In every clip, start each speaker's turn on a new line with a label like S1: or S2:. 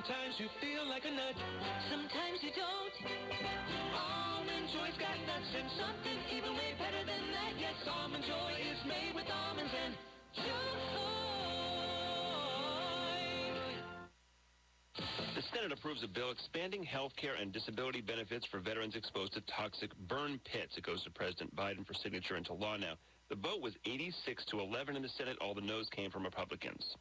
S1: Sometimes you feel like a nut, sometimes you don't. Almond Joy's got nuts and something even way better than that. Yes, Almond Joy is made with almonds and joy.
S2: The Senate approves a bill expanding health care and disability benefits for veterans exposed to toxic burn pits. It goes to President Biden for signature into law now. The vote was 86-11 in the Senate. All the noes came from Republicans.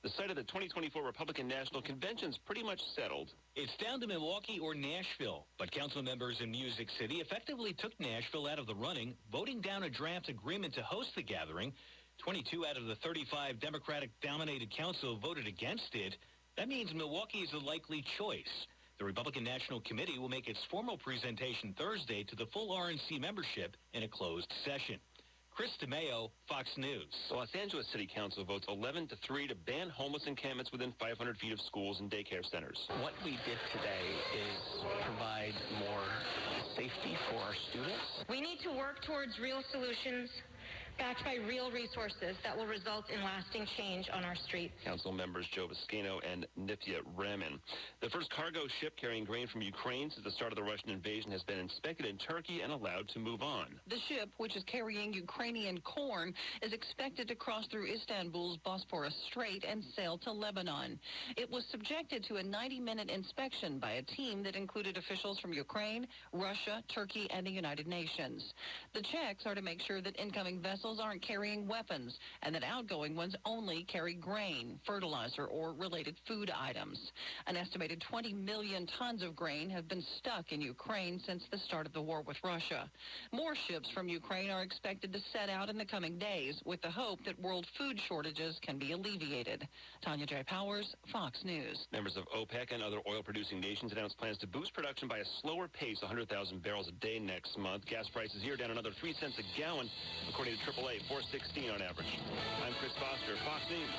S2: The site of the 2024 Republican National Convention's pretty much settled.
S3: It's down to Milwaukee or Nashville, but council members in Music City effectively took Nashville out of the running, voting down a draft agreement to host the gathering. 22 out of the 35 Democratic-dominated council voted against it. That means Milwaukee is a likely choice. The Republican National Committee will make its formal presentation Thursday to the full RNC membership in a closed session. Chris DeMeo, Fox News.
S2: The Los Angeles City Council votes 11-3 to ban homeless encampments within 500 feet of schools and daycare centers.
S4: What we did today is provide more safety for our students.
S5: We need to work towards real solutions backed by real resources that will result in lasting change on our streets.
S2: Council members Joe Viscano and Nithya Raman. The first cargo ship carrying grain from Ukraine since the start of the Russian invasion has been inspected in Turkey and allowed to move on.
S6: The ship, which is carrying Ukrainian corn, is expected to cross through Istanbul's Bosphorus Strait and sail to Lebanon. It was subjected to a 90-minute inspection by a team that included officials from Ukraine, Russia, Turkey, and the United Nations. The checks are to make sure that incoming vessels aren't carrying weapons and that outgoing ones only carry grain, fertilizer, or related food items. An estimated 20 million tons of grain have been stuck in Ukraine since the start of the war with Russia. More ships from Ukraine are expected to set out in the coming days with the hope that world food shortages can be alleviated. Tanya J. Powers, Fox News.
S2: Members of OPEC and other oil-producing nations announced plans to boost production by a slower pace, 100,000 barrels a day next month. Gas prices here down another 3 cents a gallon, according to AAA, $4.16 on average. I'm Chris Foster, Fox News.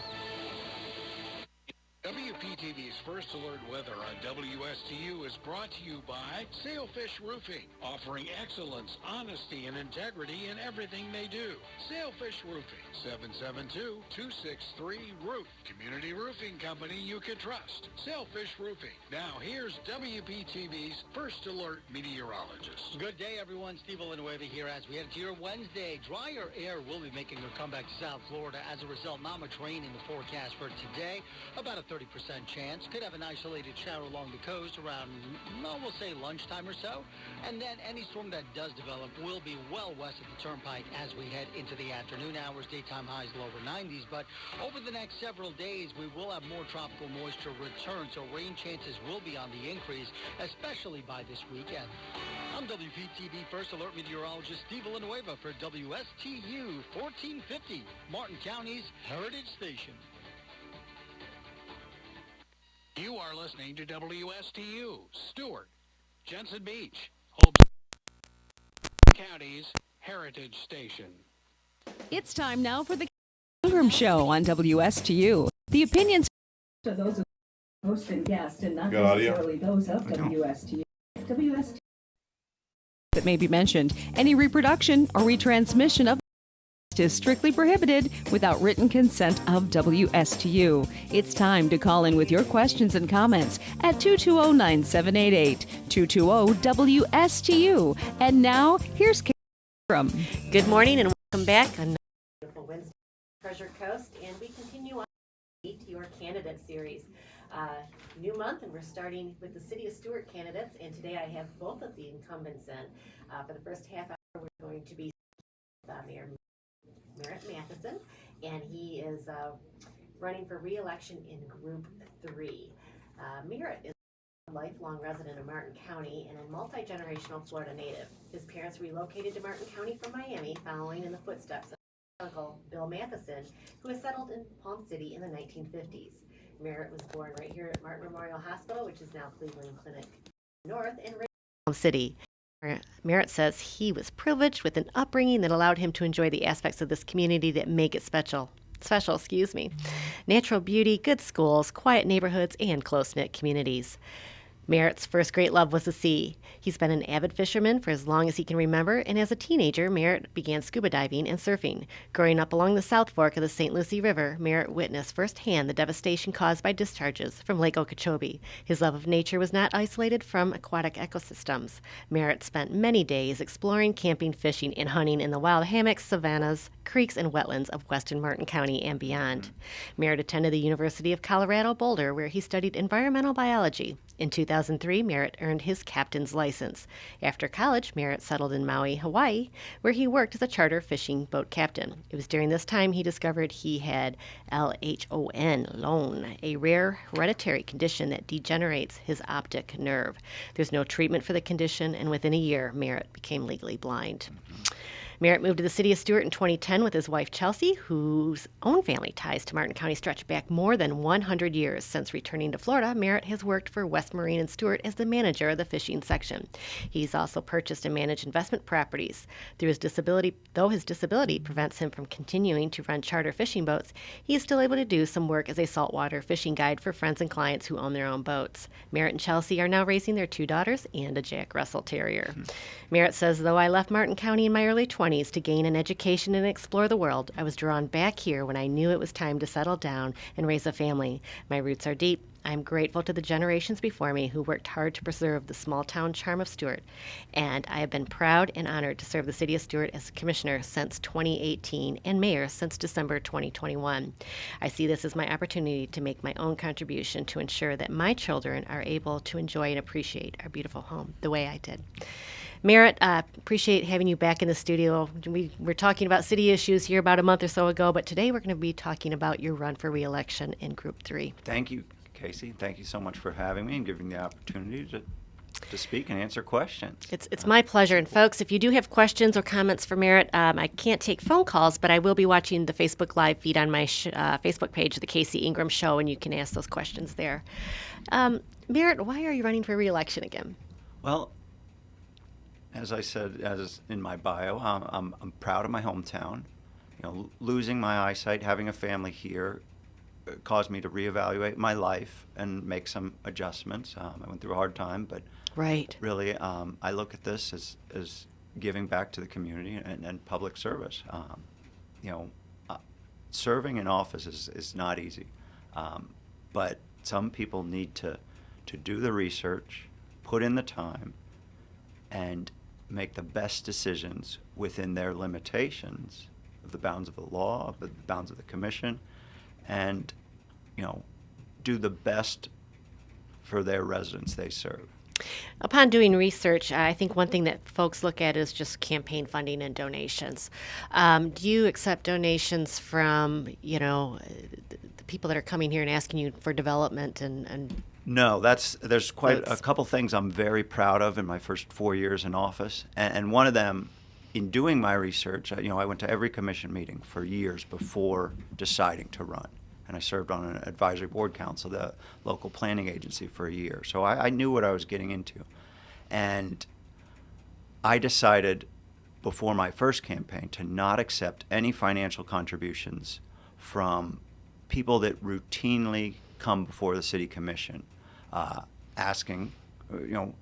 S7: WPTV's First Alert Weather on WSTU is brought to you by Sailfish Roofing, offering excellence, honesty, and integrity in everything they do. Sailfish Roofing, 772-263-ROOF. Community roofing company you can trust. Sailfish Roofing. Now here's WPTV's First Alert meteorologist.
S8: Good day, everyone. Steve Villanueva here as we head to your Wednesday. Drier air will be making a comeback to South Florida. As a result, not much rain in the forecast for today. About a 30% chance. Could have an isolated shower along the coast around, well, we'll say lunchtime or so. And then any storm that does develop will be well west of the turnpike as we head into the afternoon hours. Daytime highs lower 90s. But over the next several days, we will have more tropical moisture return. So rain chances will be on the increase, especially by this weekend. I'm WPTV First Alert meteorologist Steve Villanueva for WSTU 1450, Martin County's Heritage Station.
S7: You are listening to WSTU, Stuart, Jensen Beach, Hope County's Heritage Station.
S9: It's time now for the Ingram Show on WSTU. The opinions
S10: of those host and guest, and not necessarily those of WSTU. WSTU
S9: that may be mentioned. Any reproduction or retransmission of is strictly prohibited without written consent of WSTU. It's time to call in with your questions and comments at 220-9788, 220-WSTU. And now, here's Kate from.
S11: Good morning and welcome back on beautiful Wednesday, Treasure Coast, and we continue on Meet Your Candidate series. New month, and we're starting with the City of Stuart candidates, and today I have both of the incumbents in. For the first half hour, we're going to be Mayor Merritt Matheson, and he is running for re-election in Group 3. Merritt is a lifelong resident of Martin County and a multi-generational Florida native. His parents relocated to Martin County from Miami, following in the footsteps of his uncle Bill Matheson, who was settled in Palm City in the 1950s. Merritt was born right here at Martin Memorial Hospital, which is now Cleveland Clinic North, and right in Palm City. Merritt says he was privileged with an upbringing that allowed him to enjoy the aspects of this community that make it special. Natural beauty, good schools, quiet neighborhoods, and close-knit communities. Merritt's first great love was the sea. He's been an avid fisherman for as long as he can remember, and as a teenager, Merritt began scuba diving and surfing. Growing up along the South Fork of the St. Lucie River, Merritt witnessed firsthand the devastation caused by discharges from Lake Okeechobee. His love of nature was not isolated from aquatic ecosystems. Merritt spent many days exploring, camping, fishing, and hunting in the wild hammocks, savannas, creeks, and wetlands of western Martin County and beyond. Merritt attended the University of Colorado Boulder, where he studied environmental biology. In 2003, Merritt earned his captain's license. After college, Merritt settled in Maui, Hawaii, where he worked as a charter fishing boat captain. It was during this time he discovered he had LHON, a rare hereditary condition that degenerates his optic nerve. There's no treatment for the condition, and within a year, Merritt became legally blind. Merritt moved to the city of Stuart in 2010 with his wife Chelsea, whose own family ties to Martin County stretch back more than 100 years. Since returning to Florida, Merritt has worked for West Marine and Stuart as the manager of the fishing section. He's also purchased and managed investment properties. Though his disability prevents him from continuing to run charter fishing boats, he is still able to do some work as a saltwater fishing guide for friends and clients who own their own boats. Merritt and Chelsea are now raising their 2 daughters and a Jack Russell Terrier. Merritt says, though I left Martin County in my early 20s to gain an education and explore the world, I was drawn back here when I knew it was time to settle down and raise a family. My roots are deep. I'm grateful to the generations before me who worked hard to preserve the small-town charm of Stuart, and I have been proud and honored to serve the city of Stuart as commissioner since 2018 and mayor since December 2021. I see this as my opportunity to make my own contribution to ensure that my children are able to enjoy and appreciate our beautiful home the way I did. Merritt, appreciate having you back in the studio. We were talking about city issues here about a month or so ago, but today we're going to be talking about your run for re-election in Group 3.
S12: Thank you, Casey. Thank you so much for having me and giving me the opportunity to speak and answer questions.
S11: It's my pleasure. And folks, if you do have questions or comments for Merritt, I can't take phone calls, but I will be watching the Facebook Live feed on my Facebook page, The Casey Ingram Show, and you can ask those questions there. Merritt, why are you running for re-election again?
S12: Well, as I said, as in my bio, I'm proud of my hometown. You know, losing my eyesight, having a family here, caused me to reevaluate my life and make some adjustments. I went through a hard time, but really, I look at this as giving back to the community and public service. You know, serving in office is not easy, but some people need to do the research, put in the time, and make the best decisions within their limitations of the bounds of the law, of the bounds of the commission, and, you know, do the best for their residents they serve.
S11: Upon doing research, I think one thing that folks look at is just campaign funding and donations. Do you accept donations from, you know, the people that are coming here and asking you for development and
S12: No, there's quite a couple things I'm very proud of in my first 4 years in office, and one of them, in doing my research, you know, I went to every commission meeting for years before deciding to run, and I served on an advisory board council, the local planning agency, for a year, so I knew what I was getting into, and I decided before my first campaign to not accept any financial contributions from people that routinely come before the city commission asking, you know,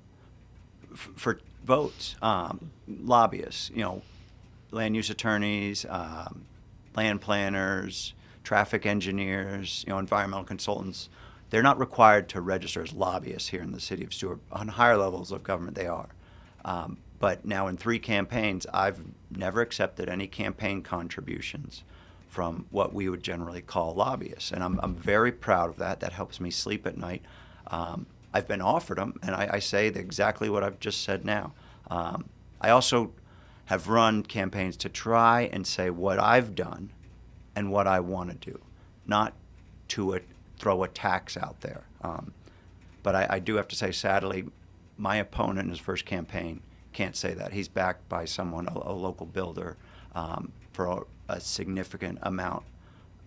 S12: for votes, lobbyists, you know, land use attorneys, land planners, traffic engineers, you know, environmental consultants. They're not required to register as lobbyists here in the city of Stuart. On higher levels of government, they are. But now in 3 campaigns, I've never accepted any campaign contributions from what we would generally call lobbyists. And I'm very proud of that. That helps me sleep at night. I've been offered them, and I say exactly what I've just said now. I also have run campaigns to try and say what I've done and what I want to do, not to throw a tax out there. But I do have to say, sadly, my opponent in his first campaign can't say that. He's backed by someone, a local builder, for a significant amount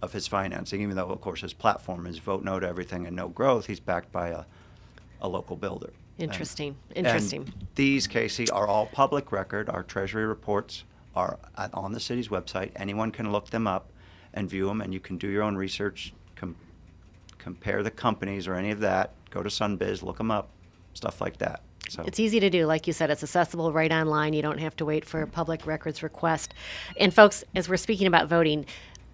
S12: of his financing, even though, of course, his platform is vote no to everything and no growth. He's backed by a local builder.
S11: Interesting.
S12: And these, Casey, are all public record. Our Treasury reports are on the city's website. Anyone can look them up and view them, and you can do your own research, compare the companies or any of that. Go to Sunbiz, look them up, stuff like that. So
S11: it's easy to do. Like you said, it's accessible right online. You don't have to wait for a public records request. And folks, as we're speaking about voting,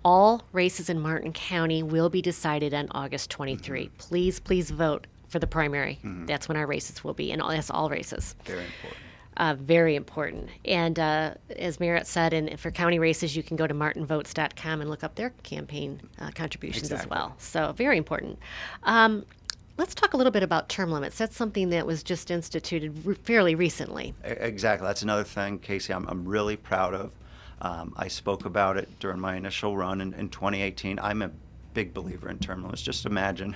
S11: all races in Martin County will be decided on August 23. Please, please vote for the primary. That's when our races will be, and that's all races.
S12: Very important.
S11: Very important. And as Merritt said, and for county races, you can go to martinvotes.com and look up their campaign contributions as well. So very important. Let's talk a little bit about term limits. That's something that was just instituted fairly recently.
S12: Exactly. That's another thing, Casey, I'm really proud of. I spoke about it during my initial run in 2018. I'm a big believer in term limits. Just imagine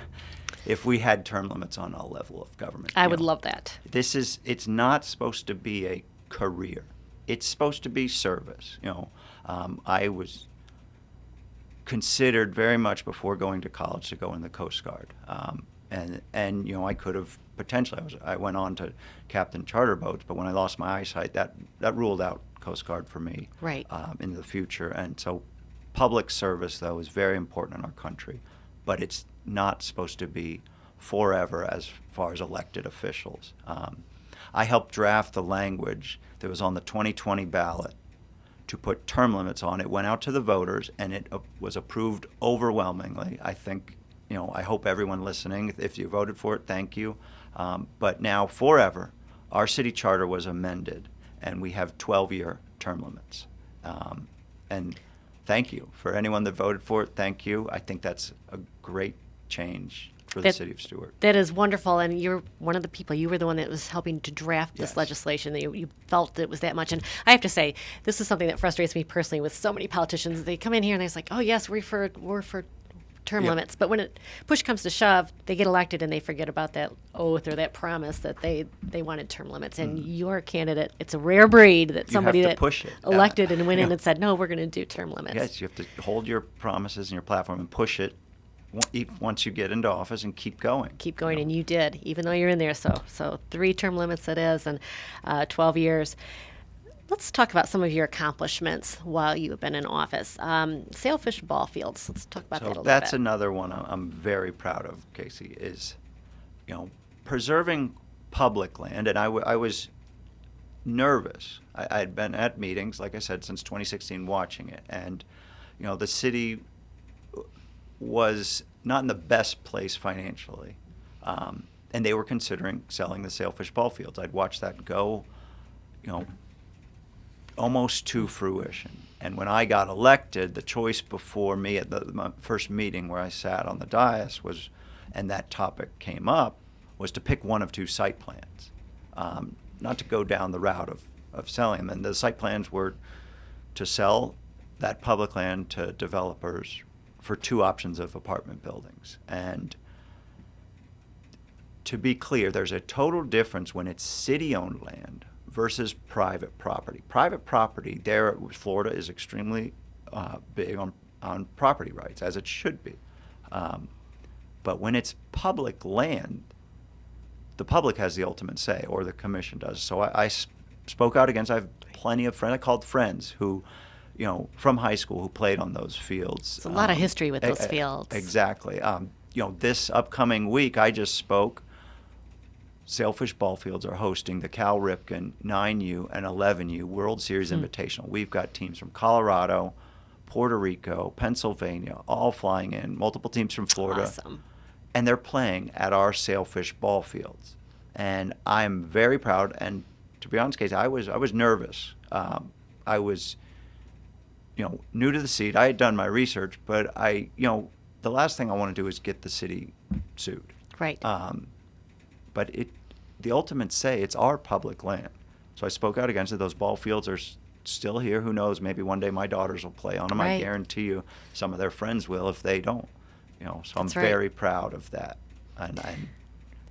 S12: if we had term limits on all level of government.
S11: I would love that.
S12: It's not supposed to be a career. It's supposed to be service. I was considered very much before going to college to go in the Coast Guard. And I could have potentially, I went on to captain charter boats, but when I lost my eyesight, that ruled out Coast Guard for me in the future. And so public service, though, is very important in our country, but it's not supposed to be forever as far as elected officials. I helped draft the language that was on the 2020 ballot to put term limits on. It went out to the voters, and it was approved overwhelmingly. I think, I hope everyone listening, if you voted for it, thank you. But now, forever, our city charter was amended, and we have 12-year term limits. And thank you. For anyone that voted for it, thank you. I think that's a great change for the city of Stuart.
S11: That is wonderful, and you're one of the people. You were the one that was helping to draft this legislation. That you felt it was that much. And I have to say, this is something that frustrates me personally with so many politicians. They come in here and they're like, oh, yes, we're for term limits. But when push comes to shove, they get elected and they forget about that oath or that promise that they wanted term limits. And your candidate, it's a rare breed that somebody that elected and went in and said, no, we're going to do term limits.
S12: Yes, you have to hold your promises and your platform and push it once you get into office and keep going.
S11: Keep going, and you did, even though you're in there. So 3 term limits it is, and 12 years. Let's talk about some of your accomplishments while you have been in office. Sailfish ball fields. Let's talk about that a little bit.
S12: That's another one I'm very proud of, Casey, is, preserving public land. And I was nervous. I had been at meetings, like I said, since 2016 watching it. And, the city was not in the best place financially. And they were considering selling the Sailfish ball fields. I'd watched that go, almost to fruition. And when I got elected, the choice before me at my first meeting where I sat on the dais was, and that topic came up, was to pick one of 2 site plans, not to go down the route of selling them. And the site plans were to sell that public land to developers for 2 options of apartment buildings. And to be clear, there's a total difference when it's city-owned land versus private property. Private property, there, Florida is extremely big on property rights, as it should be. But when it's public land, the public has the ultimate say, or the commission does. So I spoke out against, I have plenty of friends, I called friends who, from high school who played on those fields.
S11: It's a lot of history with those fields.
S12: Exactly. This upcoming week, I just spoke, Sailfish ball fields are hosting the Cal Ripken 9U and 11U World Series Invitational. We've got teams from Colorado, Puerto Rico, Pennsylvania, all flying in, multiple teams from Florida.
S11: Awesome.
S12: And they're playing at our Sailfish ball fields. And I'm very proud, and to be honest, Casey, I was nervous. I was, new to the seat. I had done my research, but the last thing I want to do is get the city sued.
S11: Right.
S12: But the ultimate say, it's our public land. So I spoke out against it. Those ball fields are still here. Who knows? Maybe one day my daughters will play on them.
S11: Right.
S12: I guarantee you some of their friends will if they don't. So I'm very proud of that. And I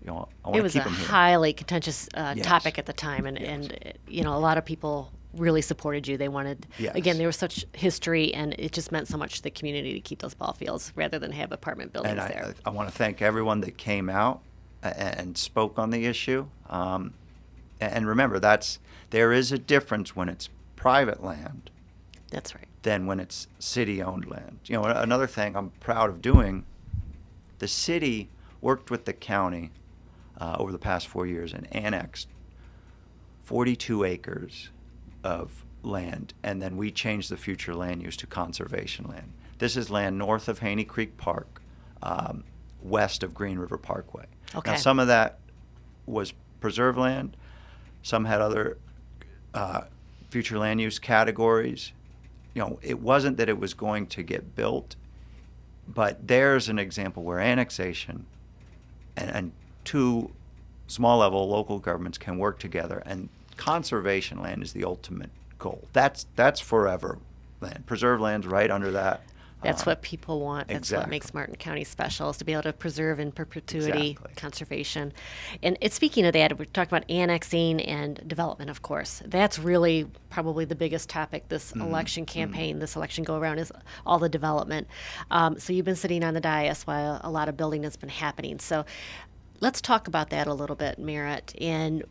S12: want to keep them here.
S11: It was a highly contentious topic at the time. And a lot of people really supported you. They wanted, again, there was such history, and it just meant so much to the community to keep those ball fields rather than have apartment buildings there.
S12: I want to thank everyone that came out and spoke on the issue. And remember, there is a difference when it's private land.
S11: That's right.
S12: Than when it's city-owned land. Another thing I'm proud of doing, the city worked with the county over the past 4 years and annexed 42 acres of land, and then we changed the future land use to conservation land. This is land north of Haney Creek Park, west of Green River Parkway.
S13: Okay.
S12: Now, some of that was preserve land. Some had other future land use categories. You know, it wasn't that it was going to get built, but there's an example where annexation and two small level local governments can work together, and conservation land is the ultimate goal. That's forever land. Preserve land's right under that.
S13: That's what people want. That's
S12: exactly.
S13: what makes Martin County special, is to be able to preserve in perpetuity
S12: Exactly.
S13: conservation. And speaking of that, we're talking about annexing and development, of course. That's really probably the biggest topic this election campaign, this election go-around, is all the development. So you've been sitting on the dais while a lot of building has been happening. So let's talk about that a little bit, Merritt, and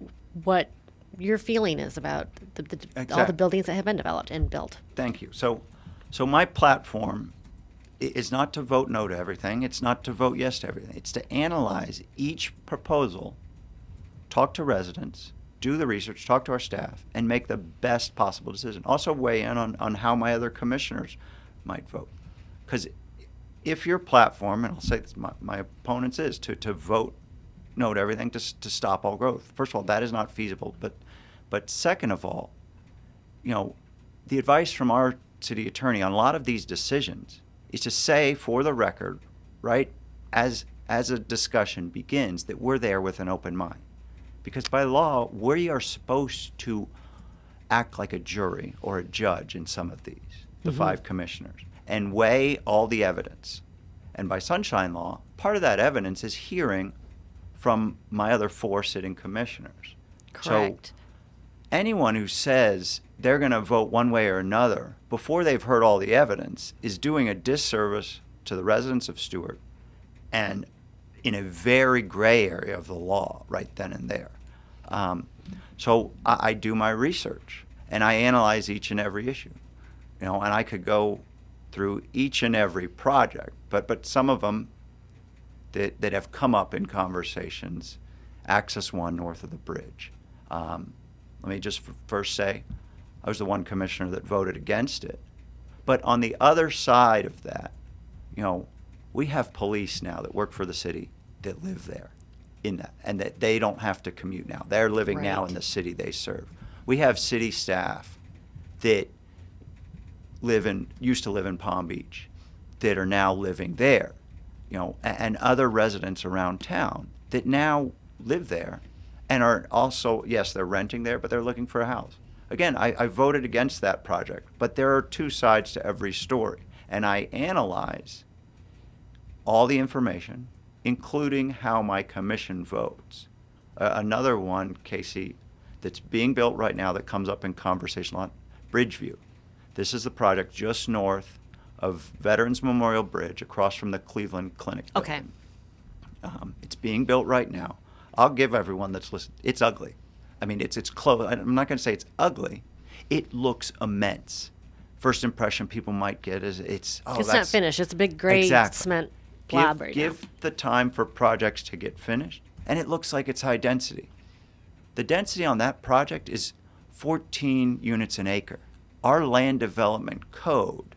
S13: what your feeling is about all the buildings that have been developed and built.
S12: Thank you. So my platform is not to vote no to everything. It's not to vote yes to everything. It's to analyze each proposal, talk to residents, do the research, talk to our staff, and make the best possible decision. Also weigh in on how my other commissioners might vote. Because if your platform, and I'll say this, my opponents is to vote no to everything, to stop all growth. First of all, that is not feasible. But second of all, you know, the advice from our city attorney on a lot of these decisions is to say, for the record, right, as a discussion begins, that we're there with an open mind. Because by law, we are supposed to act like a jury or a judge in some of these, the 5 commissioners, and weigh all the evidence. And by sunshine law, part of that evidence is hearing from my other 4 sitting commissioners.
S13: Correct.
S12: So anyone who says they're going to vote one way or another before they've heard all the evidence is doing a disservice to the residents of Stuart, and in a very gray area of the law right then and there. So I do my research, and I analyze each and every issue. You know, and I could go through each and every project, but some of them that have come up in conversations, Access 1 north of the bridge. Let me just first say, I was the one commissioner that voted against it. But on the other side of that, you know, we have police now that work for the city that live there in that, and that they don't have to commute now. They're living now in the city they serve. We have city staff that used to live in Palm Beach that are now living there, you know, and other residents around town that now live there and are also, yes, they're renting there, but they're looking for a house. Again, I voted against that project, but there are 2 sides to every story, and I analyze all the information, including how my commission votes. Another one, Casey, that's being built right now that comes up in conversation a lot, Bridgeview. This is the project just north of Veterans Memorial Bridge across from the Cleveland Clinic building.
S13: Okay.
S12: It's being built right now. I'll give everyone that's listening, it's ugly. I mean, it's close. I'm not going to say it's ugly. It looks immense. First impression people might get is it's
S13: not finished. It's a big gray cement blob right now.
S12: Give the time for projects to get finished, and it looks like it's high density. The density on that project is 14 units an acre. Our land development code,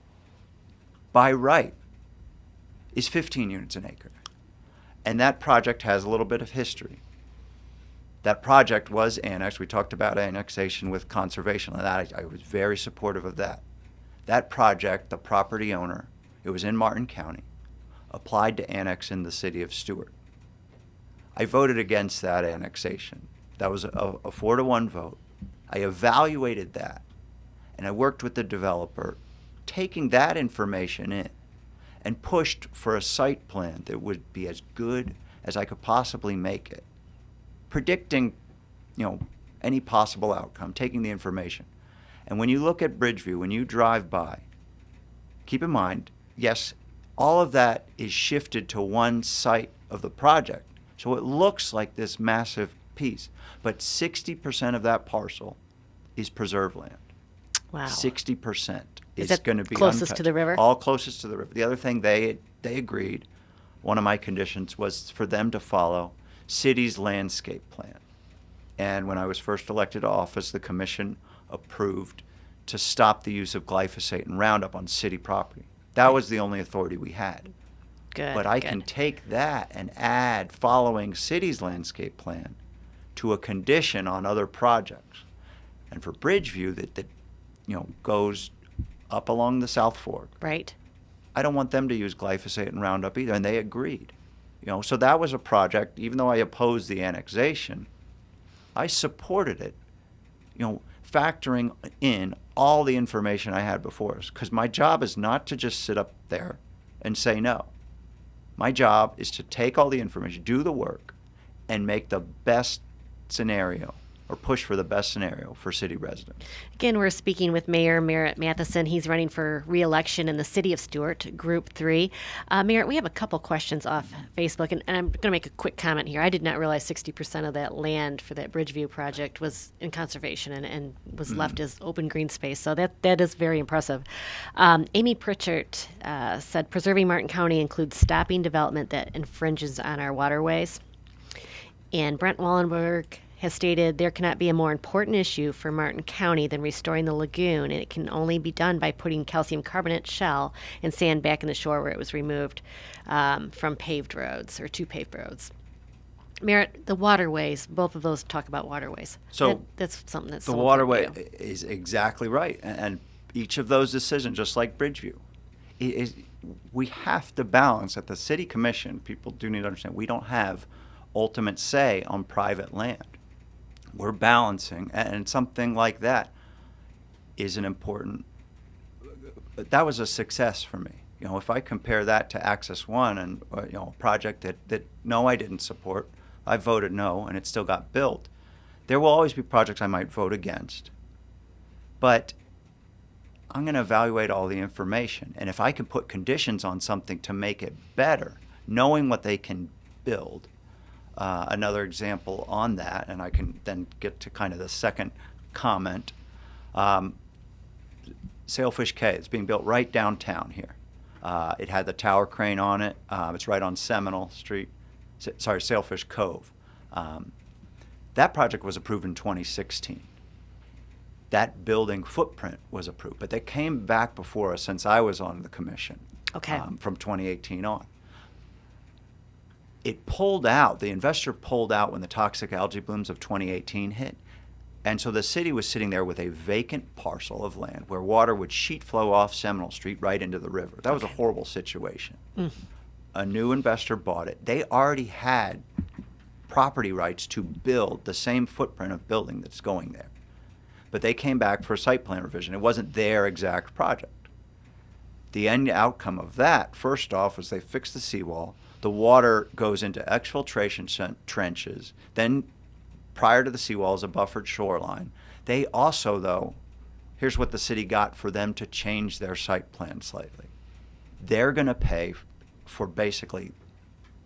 S12: by right, is 15 units an acre. And that project has a little bit of history. That project was annexed. We talked about annexation with conservation, and that I was very supportive of that. That project, the property owner, it was in Martin County, applied to annex in the city of Stuart. I voted against that annexation. That was a 4-to-1 vote. I evaluated that, and I worked with the developer, taking that information in, and pushed for a site plan that would be as good as I could possibly make it, predicting, you know, any possible outcome, taking the information. And when you look at Bridgeview, when you drive by, keep in mind, yes, all of that is shifted to one site of the project, so it looks like this massive piece, but 60% of that parcel is preserve land.
S13: Wow.
S12: 60%
S13: is
S12: going to be
S13: closest
S12: untouched.
S13: to the river?
S12: All closest to the river. The other thing they agreed, one of my conditions was for them to follow city's landscape plan. And when I was first elected to office, the commission approved to stop the use of glyphosate and Roundup on city property. That was the only authority we had.
S13: Good.
S12: But I can take that and add following city's landscape plan to a condition on other projects. And for Bridgeview that goes up along the South Fork.
S13: Right.
S12: I don't want them to use glyphosate and Roundup either, and they agreed. So that was a project, even though I opposed the annexation, I supported it, factoring in all the information I had before us. Because my job is not to just sit up there and say no. My job is to take all the information, do the work, and make the best scenario, or push for the best scenario for city residents.
S13: Again, we're speaking with Mayor Merritt Matheson. He's running for re-election in the city of Stuart, Group 3. Merritt, we have a couple questions off Facebook, and I'm going to make a quick comment here. I did not realize 60% of that land for that Bridgeview project was in conservation and was left as open green space, so that is very impressive. Amy Pritchard said, preserving Martin County includes stopping development that infringes on our waterways. And Brent Wallenberg has stated there cannot be a more important issue for Martin County than restoring the lagoon, and it can only be done by putting calcium carbonate shell and sand back in the shore where it was removed from paved roads or to paved roads. Merritt, the waterways, both of those talk about waterways.
S12: So
S13: that's something that's
S12: the waterway is exactly right, and each of those decisions, just like Bridgeview, we have to balance at the city commission. People do need to understand we don't have ultimate say on private land. We're balancing, and something like that is an important, that was a success for me. If I compare that to Access One and a project that no, I didn't support, I voted no, and it still got built. There will always be projects I might vote against, but I'm going to evaluate all the information, and if I can put conditions on something to make it better, knowing what they can build. Another example on that, and I can then get to kind of the second comment. Sailfish Cay, it's being built right downtown here. It had the tower crane on it. It's right on Seminole Street. Sailfish Cove. That project was approved in 2016. That building footprint was approved, but they came back before us since I was on the commission.
S13: Okay.
S12: From 2018 on. It pulled out, the investor pulled out when the toxic algae blooms of 2018 hit. And so the city was sitting there with a vacant parcel of land where water would sheet flow off Seminole Street right into the river. That was a horrible situation. A new investor bought it. They already had property rights to build the same footprint of building that's going there. But they came back for a site plan revision. It wasn't their exact project. The end outcome of that, first off, was they fixed the seawall. The water goes into exfiltration trenches. Then, prior to the seawall is a buffered shoreline. They also, though, here's what the city got for them to change their site plan slightly. They're going to pay for basically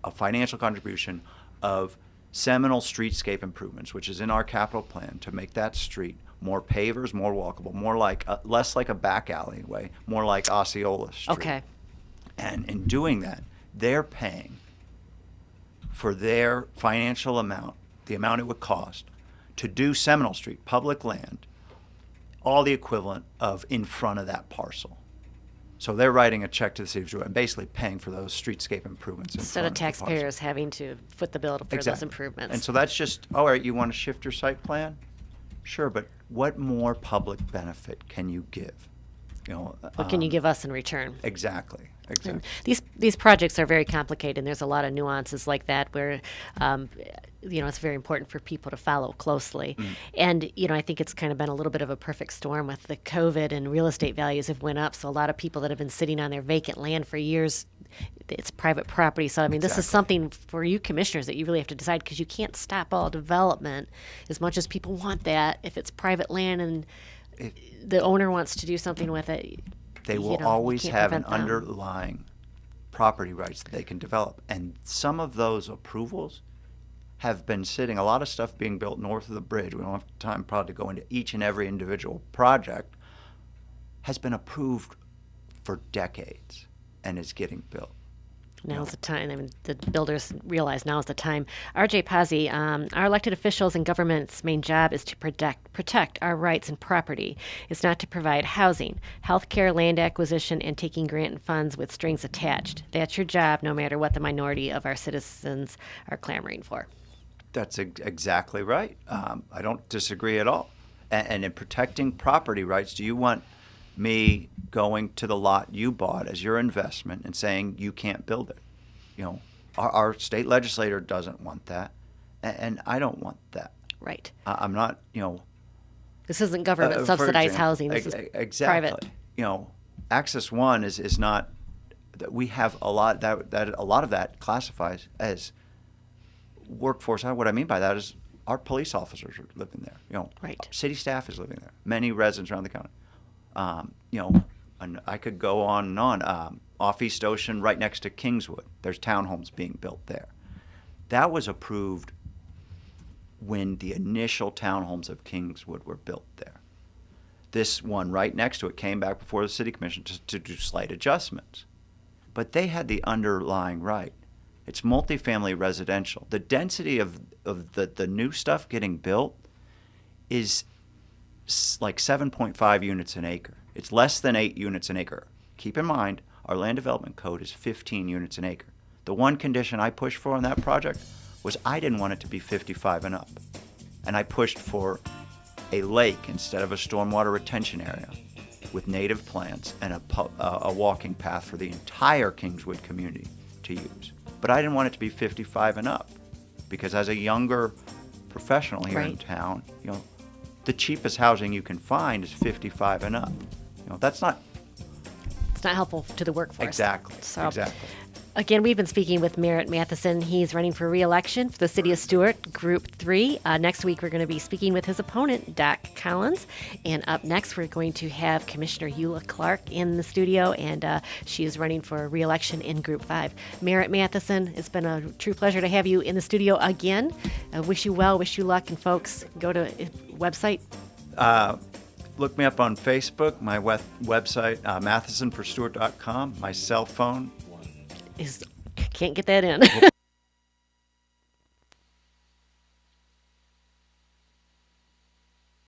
S12: a financial contribution of Seminole streetscape improvements, which is in our capital plan, to make that street more pavers, more walkable, more like less like a back alleyway, more like Osceola Street.
S13: Okay.
S12: And in doing that, they're paying for their financial amount, the amount it would cost, to do Seminole Street, public land, all the equivalent of in front of that parcel. So they're writing a check to the city of Stuart and basically paying for those streetscape improvements.
S13: Instead of taxpayers having to foot the bill for those improvements.
S12: And so that's just, all right, you want to shift your site plan? Sure, but what more public benefit can you give?
S13: What can you give us in return?
S12: Exactly.
S13: And these projects are very complicated, and there's a lot of nuances like that where, it's very important for people to follow closely. And, I think it's kind of been a little bit of a perfect storm with the COVID, and real estate values have went up. So a lot of people that have been sitting on their vacant land for years, it's private property. So, this is something for you commissioners that you really have to decide, because you can't stop all development as much as people want that. If it's private land and the owner wants to do something with it,
S12: they will always have an underlying property rights that they can develop. And some of those approvals have been sitting, a lot of stuff being built north of the bridge, we don't have time probably to go into each and every individual project, has been approved for decades and is getting built.
S13: Now's the time. I mean, the builders realize now's the time. R.J. Pazzi, our elected officials and government's main job is to protect our rights and property. It's not to provide housing, health care, land acquisition, and taking grant and funds with strings attached. That's your job, no matter what the minority of our citizens are clamoring for.
S12: That's exactly right. I don't disagree at all. And in protecting property rights, do you want me going to the lot you bought as your investment and saying you can't build it? You know, our state legislator doesn't want that, and I don't want that.
S13: Right.
S12: I'm not, you know.
S13: This isn't government subsidized housing. This is
S12: exactly.
S13: private.
S12: You know, Access One is not. We have a lot that a lot of that classifies as workforce. What I mean by that is our police officers are living there. You know,
S13: right.
S12: City staff is living there. Many residents around the county. You know, and I could go on and on. Off East Ocean, right next to Kingswood, there's townhomes being built there. That was approved when the initial townhomes of Kingswood were built there. This one right next to it came back before the city commission to do slight adjustments. But they had the underlying right. It's multifamily residential. The density of the new stuff getting built is like 7.5 units an acre. It's less than 8 units an acre. Keep in mind, our land development code is 15 units an acre. The one condition I pushed for on that project was I didn't want it to be 55 and up. And I pushed for a lake instead of a stormwater retention area with native plants and a walking path for the entire Kingswood community to use. But I didn't want it to be 55 and up because as a younger professional here in town, you know, the cheapest housing you can find is 55 and up. You know, that's not.
S13: It's not helpful to the workforce.
S12: Exactly.
S13: So,
S12: exactly.
S13: Again, we've been speaking with Merritt Matheson. He's running for re-election for the city of Stuart, Group 3. Next week, we're going to be speaking with his opponent, Doc Collins. And up next, we're going to have Commissioner Eula Clark in the studio, and she is running for re-election in Group 5. Merritt Matheson, it's been a true pleasure to have you in the studio again. Wish you well, wish you luck, and folks, go to website.
S12: Look me up on Facebook, my website, MathesonforStuart.com, my cell phone.
S13: Can't get that in.
S12: We'll